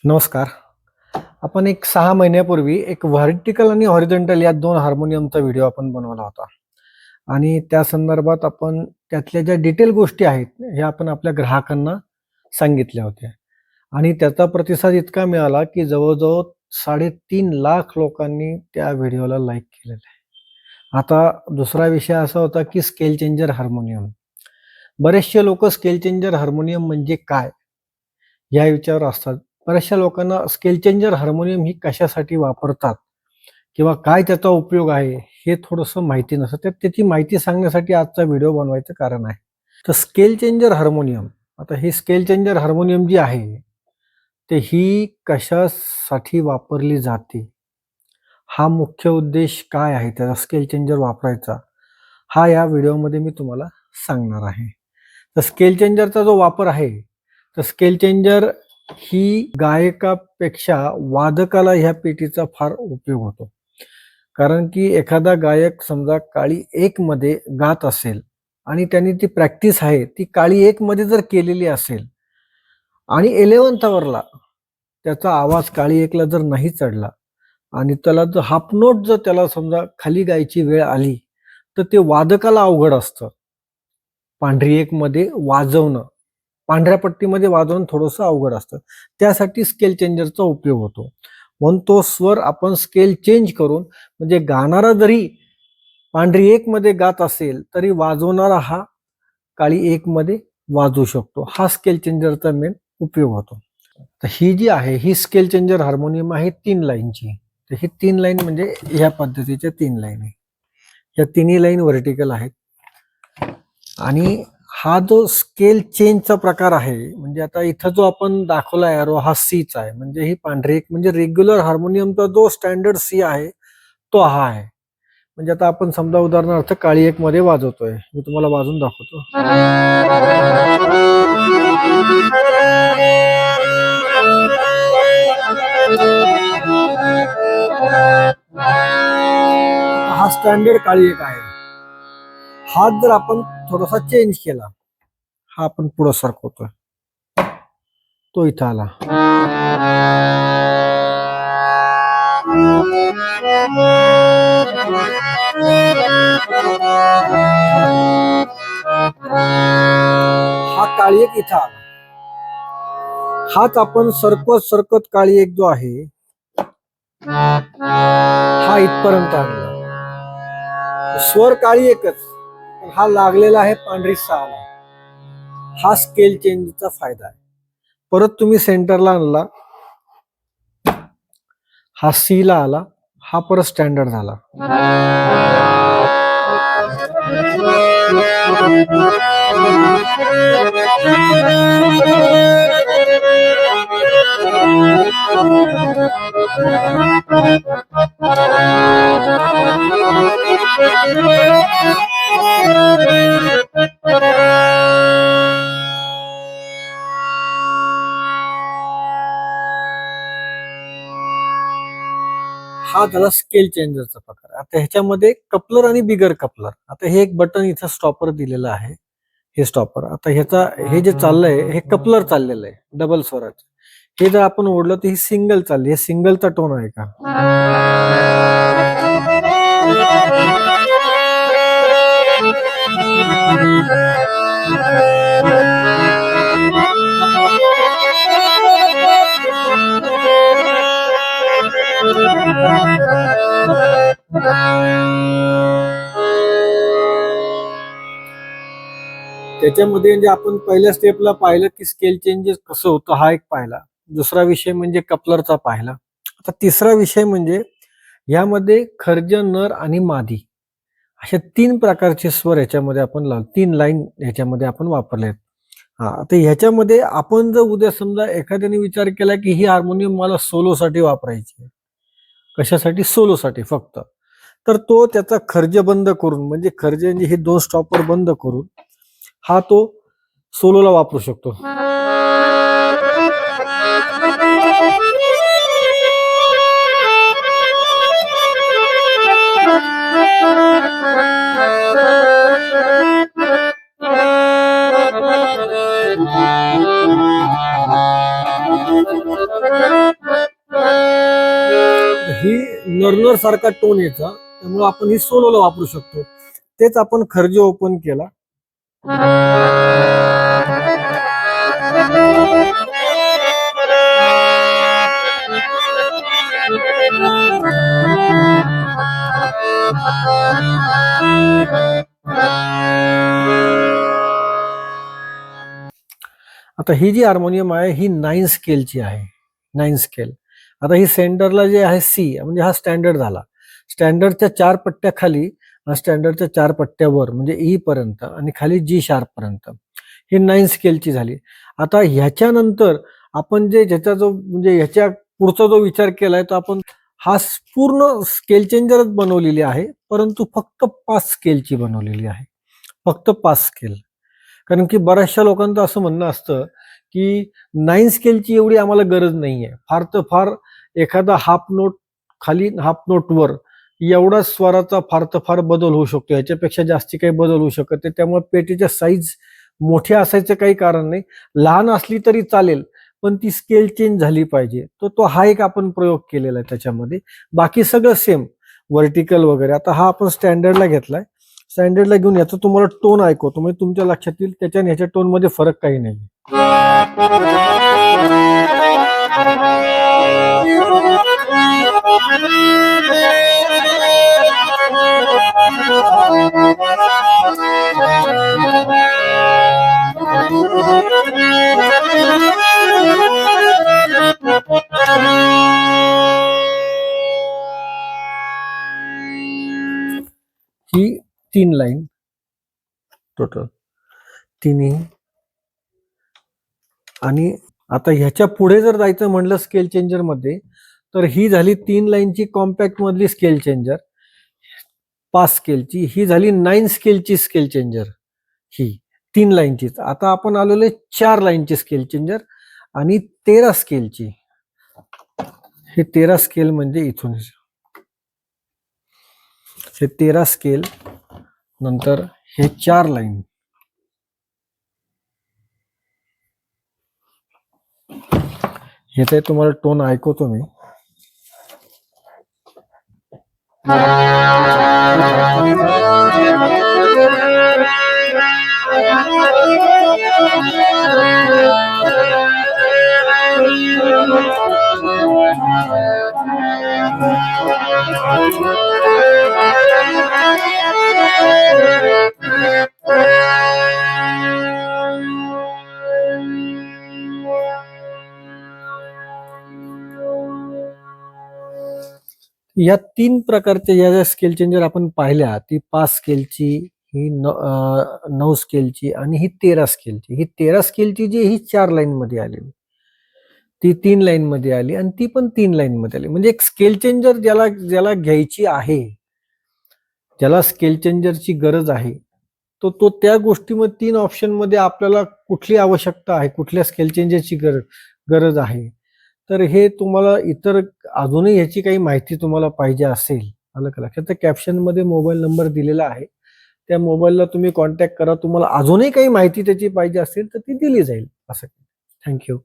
नमस्कार. आपण एक 6 महिन्यापूर्वी एक व्हर्टिकल आणि हॉरिझॉन्टल या 2 हार्मोनियमचा व्हिडिओ आपण बनवला होता. आणि त्या संदर्भात आपण त्यातल्या ज्या डिटेल गोष्टी आहेत, ह्या आपण आपल्या ग्राहकांना सांगितल्या होत्या. आणि त्याचा प्रतिसाद इतका मिळाला, की जवळ-जवळ 3.5 लाख लोकांनी त्या व्हिडिओला लाईक केलेलं आहे. आता दुसरा विषय असा होता, की स्केल चेंजर हार्मोनियम. बरेचसे लोकं स्केल चेंजर हार्मोनियम म्हणजे काय? या विचारावर असतात. बऱ्याचशा लोकांना स्केल चेंजर हार्मोनियम ही कशासाठी वापरतात किंवा काय त्याचा उपयोग आहे, हे थोडंसं माहिती नसतं. तर त्याची माहिती सांगण्यासाठी आजचा व्हिडिओ बनवायचं कारण आहे. तर स्केल चेंजर हार्मोनियम, आता ही स्केल चेंजर हार्मोनियम जी आहे, ते ही कशासाठी वापरली जाते? हा मुख्य उद्देश काय आहे त्याचा स्केल चेंजर वापरायचा? हा या व्हिडिओमध्ये मी तुम्हाला सांगणार आहे. तर स्केल चेंजरचा जो वापर आहे, तर स्केल चेंजर ही गायकापेक्षा वादकाला ह्या पेटीचा फार उपयोग होतो. कारण की एखादा गायक समजा काळी 1 मध्ये गात असेल आणि त्यांनी ती प्रॅक्टिस आहे ती काळी 1 मध्ये जर केलेली असेल आणि 11th आवरला त्याचा आवाज काळी 1 ला जर नाही चढला आणि त्याला जर हाफ नोट जर त्याला समजा खाली गायची वेळ आली, तर ते वादकाला अवघड असतं. पांढरी 1 मध्ये वाजवणं, पांढऱ्या पट्टीमध्ये वाजवणं थोडंसं अवघड असतं. त्यासाठी स्केल चेंजरचा उपयोग होतो. म्हणून तो स्वर आपण स्केल चेंज करून म्हणजे गाणारा जरी पांढरी 1 मध्ये गात असेल, तरी वाजवणारा हा काळी 1 मध्ये वाजवू शकतो. हा स्केल चेंजरचा मेन उपयोग होतो. तर ही जी आहे ही स्केल चेंजर हार्मोनियम आहे 3 लाईनची. तर ही 3 लाईन म्हणजे ह्या पद्धतीच्या 3 लाईन आहे. या तिन्ही लाईन व्हर्टिकल आहेत. आणि हा जो स्केल चेंजचा प्रकार आहे, म्हणजे आता इथं जो आपण दाखवला एरो हा सीचा आहे. म्हणजे ही पांढरी 1 म्हणजे रेग्युलर हार्मोनियमचा जो स्टँडर्ड सी आहे, तो हा आहे. म्हणजे आता आपण समजा उदाहरणार्थ काळी 1 मध्ये वाजवतोय. मी तुम्हाला वाजवून दाखवतो. हा स्टँडर्ड काळी 1 आहे. हात जर आपण थोडासा चेंज केला, हा आपण पुढं सरकवतोय, तो इथं आला. हा काळी 1 इथं आला. हाच आपण सरकवत सरकवत काळी 1 जो आहे, हा इथपर्यंत आणला. स्वर काळी 1च, पण हा लागलेला आहे पांढरी 6 ला. हा स्केल चेंजचा फायदा आहे. परत तुम्ही सेंटरला आणला, हा सी ला आला, हा परत स्टँडर्ड झाला. हा झाला स्केल चेंजरचा प्रकार. आता ह्याच्यामध्ये कपलर आणि बिगर कपलर. आता हे एक बटन इथं स्टॉपर दिलेलं आहे. हे स्टॉपर. आता हे जे चाललंय हे कपलर चाललेलं आहे डबल स्वराचं. हे जर आपण ओढलं तर ही सिंगल चालली. हे सिंगलचा टोन आहे का? त्याच्यामध्ये म्हणजे आपण पहिल्या स्टेपला पाहिलं की स्केल चेंजेस कसं होतं हा एक पाहिला. दुसरा विषय म्हणजे कपलरचा पाहिला. आता तिसरा विषय म्हणजे यामध्ये खर्ज, नर आणि मादी अशा 3 प्रकारचे स्वर ह्याच्यामध्ये आपण 3 लाईन ह्याच्यामध्ये आपण वापरले आहेत. आता ह्याच्यामध्ये आपण जर उद्या समजा एखाद्याने विचार केला की ही हार्मोनियम मला सोलोसाठी वापरायची आहे. कशासाठी? सोलोसाठी फक्त. तर तो त्याचा खर्ज बंद करून म्हणजे खर्ज म्हणजे हे 2 स्टॉपर बंद करून हा तो सोलोला वापरू शकतो. नरनर सारखा टोन यायचा, त्यामुळे आपण ही सोलोला वापरू शकतो. तेच आपण खर्जे ओपन केला. आता ही जी हार्मोनियम आहे ही 9 स्केलची आहे. 9 स्केल. आता ही सेंटरला जे आहे सी, म्हणजे हा स्टँडर्ड झाला. स्टँडर्डच्या 4 पट्ट्या खाली, स्टँडर्डच्या 4 पट्ट्या वर, म्हणजे ई पर्यंत, आणि खाली जी शार्प पर्यंत, ही 9 स्केलची झाली. आता ह्याच्यानंतर आपण ज्याचा जो म्हणजे ह्याच्या पुढचा जो विचार केलाय तो आपण हा पूर्ण स्केल चेंजरच बनवलेली आहे, परंतु फक्त 5 स्केलची बनवलेली आहे. फक्त 5 स्केल. कारण की बऱ्याचशा लोकांचं असं म्हणणं असतं की 9 स्केलची एवढी आम्हाला गरज नाहीये. फार तर फार एखादा हाफ नोट खाली, हाफ नोट वर, एवढा स्वराचा फार तर फार बदल होऊ शकतो. ह्याच्यापेक्षा जास्ती काही बदल होऊ शकत नाही. त्यामुळे पेटीच्या साईज मोठ्या असायचं काही कारण नाही. लहान असली तरी चालेल, पण ती स्केल चेंज झाली पाहिजे. तो हा एक आपण प्रयोग केलेला आहे त्याच्यामध्ये. बाकी सगळं सेम, व्हर्टिकल वगैरे. आता हा आपण स्टँडर्डला घेतलाय. स्टँडर्डला घेऊन याचा तुम्हाला टोन ऐकवतो, म्हणजे तुमच्या लक्षात येईल त्याच्या आणि ह्याच्या टोन मध्ये फरक काही नाही. ही 3 लाईन टोटल, तिन्ही. आणि आता ह्याच्या पुढे जर जायचं म्हणलं स्केल चेंजर मध्ये, तर ही झाली 3 लाईनची कॉम्पॅक्ट मधली स्केल चेंजर, 5 स्केलची. ही झाली 9 स्केलची स्केल चेंजर, ही 3 लाईनचीच. आता आपण आलेले 4 लाईनची स्केल चेंजर आणि 13 स्केलची. हे 13 स्केल म्हणजे इथून हे 13 स्केल, नंतर हे 4 लाईन. ह्याचा तुम्हाला टोन ऐकवतो मी. या 3 प्रकारच्या ज्या स्केल चेंजर आपण पाहिल्या, ती 5 स्केलची, ही 9 स्केलची आणि ही 13 स्केलची. ही 13 स्केलची जी ही 4 लाईन मध्ये आली, ती 3 लाईन मध्ये आली, आणि ती पण 3 लाईन मध्ये आली. म्हणजे एक स्केल चेंजर ज्याला घ्यायची आहे, ज्याला स्केल चेंजरची गरज आहे, तो त्या गोष्टीमध्ये 3 ऑप्शन मध्ये आपल्याला कुठली आवश्यकता आहे, कुठल्या स्केल चेंजरची गरज आहे. तर हे तुम्हाला इतर अजूनही ह्याची काही माहिती तुम्हाला पाहिजे असेल, आलं का लक्षात, तर कॅप्शन मध्ये मोबाईल नंबर दिलेला आहे. त्या मोबाईलला तुम्ही कॉन्टॅक्ट करा. तुम्हाला अजूनही काही माहिती त्याची पाहिजे असेल तर ती दिली जाईल. असं. थँक्यू.